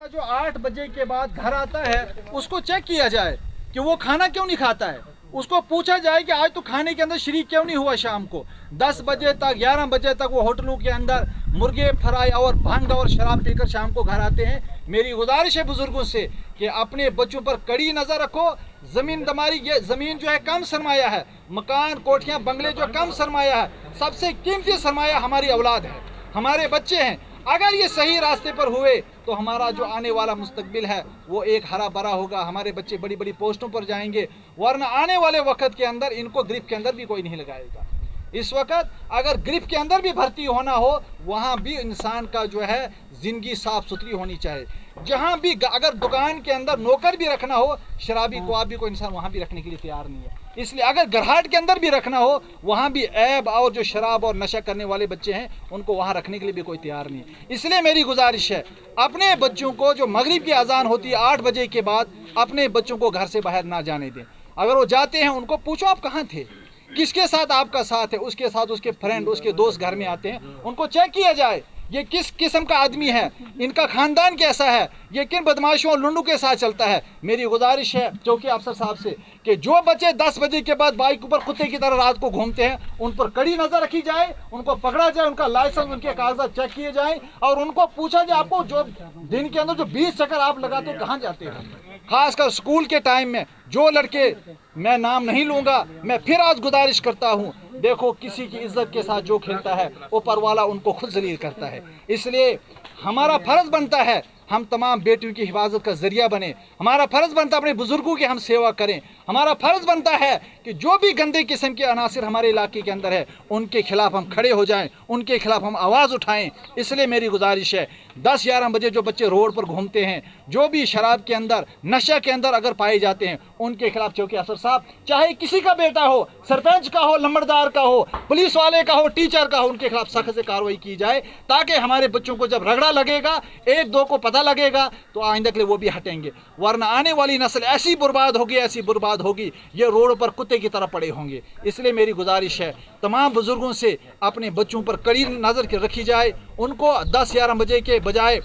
जो 8 बजे के बाद घर आता है उसको चेक किया जाए कि वो खाना क्यों नहीं खाता है। उसको पूछा जाए कि आज तो खाने के अंदर शरीक क्यों नहीं हुआ। शाम को 10 बजे तक 11 बजे तक वो होटलों के अंदर मुर्गे फ्राई और भंग और शराब पीकर शाम को घर आते हैं। मेरी गुजारिश है बुजुर्गों से कि अपने बच्चों पर कड़ी नज़र रखो। ज़मीन दमारी, ये ज़मीन जो है कम सरमाया है, मकान कोठियाँ बंगले जो कम सरमाया है, सबसे कीमती सरमाया हमारी औलाद है, हमारे बच्चे हैं। अगर ये सही रास्ते पर हुए तो हमारा जो आने वाला मुस्तकबिल है वो एक हरा भरा होगा, हमारे बच्चे बड़ी बड़ी पोस्टों पर जाएंगे। वरना आने वाले वक्त के अंदर इनको ग्रिफ के अंदर भी कोई नहीं लगाएगा। इस वक्त अगर ग्रिफ के अंदर भी भर्ती होना हो वहाँ भी इंसान का जो है ज़िंदगी साफ़ सुथरी होनी चाहिए। जहाँ भी अगर दुकान के अंदर नौकर भी रखना हो, शराबी को आप भी कोई इंसान वहाँ भी रखने के लिए तैयार नहीं है। इसलिए अगर घराट के अंदर भी रखना हो वहाँ भी ऐब और जो शराब और नशा करने वाले बच्चे हैं उनको वहाँ रखने के लिए भी कोई तैयार नहीं है। इसलिए मेरी गुजारिश है अपने बच्चों को, जो मगरिब की अजान होती है 8 बजे के बाद, अपने बच्चों को घर से बाहर ना जाने दें। अगर वो जाते हैं उनको पूछो आप कहाँ थे, किसके साथ आपका साथ है, उसके साथ उसके फ्रेंड उसके दोस्त घर में आते हैं, उनको चेक किया जाए ये किस किस्म का आदमी है, इनका खानदान कैसा है, ये किन बदमाशों और लुंडू के साथ चलता है। मेरी गुजारिश है चौकी अफसर साहब से कि जो बच्चे 10 बजे के बाद बाइक ऊपर कुत्ते की तरह रात को घूमते हैं उन पर कड़ी नज़र रखी जाए, उनको पकड़ा जाए, उनका लाइसेंस उनके कागजात चेक किए जाएं और उनको पूछा जाए आपको जो दिन के अंदर जो 20 चक्कर आप लगाते हो कहाँ जाते हो। खासकर स्कूल के टाइम में जो लड़के, मैं नाम नहीं लूँगा, मैं फिर आज गुजारिश करता हूँ, देखो किसी की इज्जत के साथ जो खेलता है ऊपर वाला उनको खुद जलील करता है। इसलिए हमारा फ़र्ज़ बनता है हम तमाम बेटियों की हिफाजत का ज़रिया बने, हमारा फ़र्ज़ बनता है अपने बुज़ुर्गों की हम सेवा करें, हमारा फ़र्ज़ बनता है कि जो भी गंदे किस्म के अनासिर हमारे इलाके के अंदर है उनके खिलाफ़ हम खड़े हो जाएं, उनके खिलाफ़ हम आवाज़ उठाएं। इसलिए मेरी गुजारिश है 10-11 बजे जो बच्चे रोड पर घूमते हैं, जो भी शराब के अंदर नशा के अंदर अगर पाए जाते हैं उनके खिलाफ़ चौकी अफसर साहब, चाहे किसी का बेटा हो, सरपंच का हो, लंबड़दार का हो, पुलिस वाले का हो, टीचर का हो, उनके खिलाफ़ सख्त से कार्रवाई की जाए ताकि हमारे बच्चों को जब रगड़ा लगेगा, एक दो को पता लगेगा तो आइंदा के लिए वो भी हटेंगे। वरना आने वाली नस्ल ऐसी बर्बाद होगी, ऐसी बर्बाद होगी, ये रोड पर कुत्ते की तरह पड़े होंगे। इसलिए मेरी गुजारिश है तमाम बुजुर्गों से अपने बच्चों पर कड़ी नज़र रखी जाए, उनको 10-11 बजे के बजाय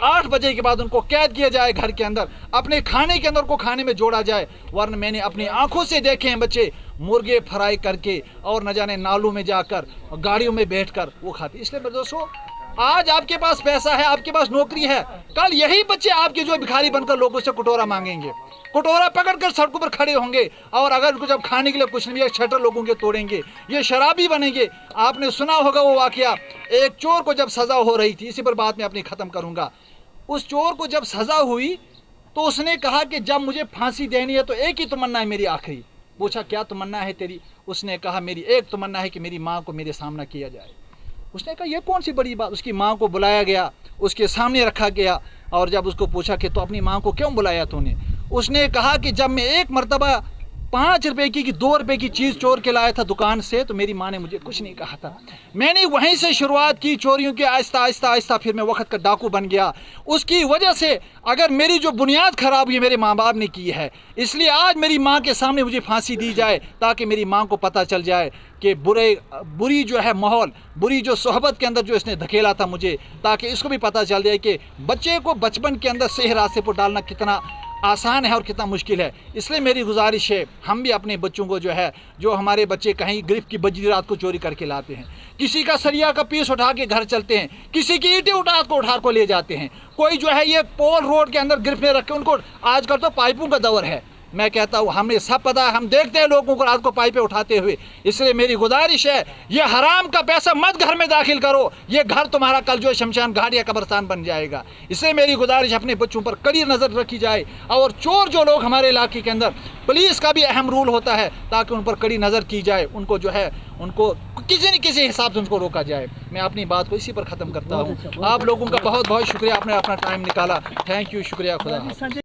8 बजे के बाद उनको कैद किया जाए घर के अंदर, अपने खाने के अंदर को खाने में जोड़ा जाए। वरना मैंने अपनी आंखों से देखे हैं बच्चे मुर्गे फ्राई करके और न जाने नालों में जाकर गाड़ियों में बैठकर वो खाते। इसलिए मेरे दोस्तों, आज आपके पास पैसा है, आपके पास नौकरी है, कल यही बच्चे आपके जो भिखारी बनकर लोगों से कटोरा मांगेंगे, कटोरा पकड़कर सड़कों पर खड़े होंगे और अगर उनको जब खाने के लिए कुछ नहीं है शटर लोगों के तोड़ेंगे, ये शराबी बनेंगे। आपने सुना होगा वो वाकया, एक चोर को जब सज़ा हो रही थी, इसी पर बात मैं अपनी ख़त्म करूँगा, उस चोर को जब सज़ा हुई तो उसने कहा कि जब मुझे फांसी देनी है तो एक ही तमन्ना है मेरी आखिरी। पूछा क्या तमन्ना है तेरी? उसने कहा मेरी एक तमन्ना है कि मेरी माँ को मेरे सामना किया जाए। उसने कहा ये कौन सी बड़ी बात। उसकी माँ को बुलाया गया, उसके सामने रखा गया और जब उसको पूछा कि तो अपनी माँ को क्यों बुलाया तूने, उसने कहा कि जब मैं एक मरतबा 5 रुपए की 2 रुपए की चीज़ चोर के लाया था दुकान से तो मेरी माँ ने मुझे कुछ नहीं कहा था। मैंने वहीं से शुरुआत की चोरियों की, आहिस्ता आहिस्ता आहिस्ता फिर मैं वक्त का डाकू बन गया। उसकी वजह से अगर मेरी जो बुनियाद ख़राब हुई मेरे माँ बाप ने की है, इसलिए आज मेरी माँ के सामने मुझे फांसी दी जाए ताकि मेरी माँ को पता चल जाए कि बुरी जो है माहौल, बुरी जो सोहबत के अंदर जो इसने धकेला था मुझे, ताकि इसको भी पता चल जाए कि बच्चे को बचपन के अंदर सही रास्ते पर डालना कितना आसान है और कितना मुश्किल है। इसलिए मेरी गुजारिश है हम भी अपने बच्चों को जो है, जो हमारे बच्चे कहीं गिरफ्त की बजरी रात को चोरी करके लाते हैं, किसी का सरिया का पीस उठा के घर चलते हैं, किसी की ईंटें उठा को ले जाते हैं, कोई जो है ये पोल रोड के अंदर गिरफ्त में रख के उनको, आजकल तो पाइपों का दौर है, मैं कहता हूँ हमें सब पता है, हम देखते हैं लोगों को रात को पाइपें उठाते हुए। इसलिए मेरी गुजारिश है ये हराम का पैसा मत घर में दाखिल करो, ये घर तुम्हारा कल जो शमशान घाट या कब्रस्तान बन जाएगा। इसलिए मेरी गुजारिश अपने बच्चों पर कड़ी नज़र रखी जाए और चोर जो लोग हमारे इलाके के अंदर, पुलिस का भी अहम रोल होता है ताकि उन पर कड़ी नज़र की जाए, उनको जो है उनको किसी न किसी हिसाब से उनको रोका जाए। मैं अपनी बात को इसी पर ख़त्म करता हूँ। आप लोगों का बहुत बहुत शुक्रिया, आपने अपना टाइम निकाला। थैंक यू, शुक्रिया, खुदा।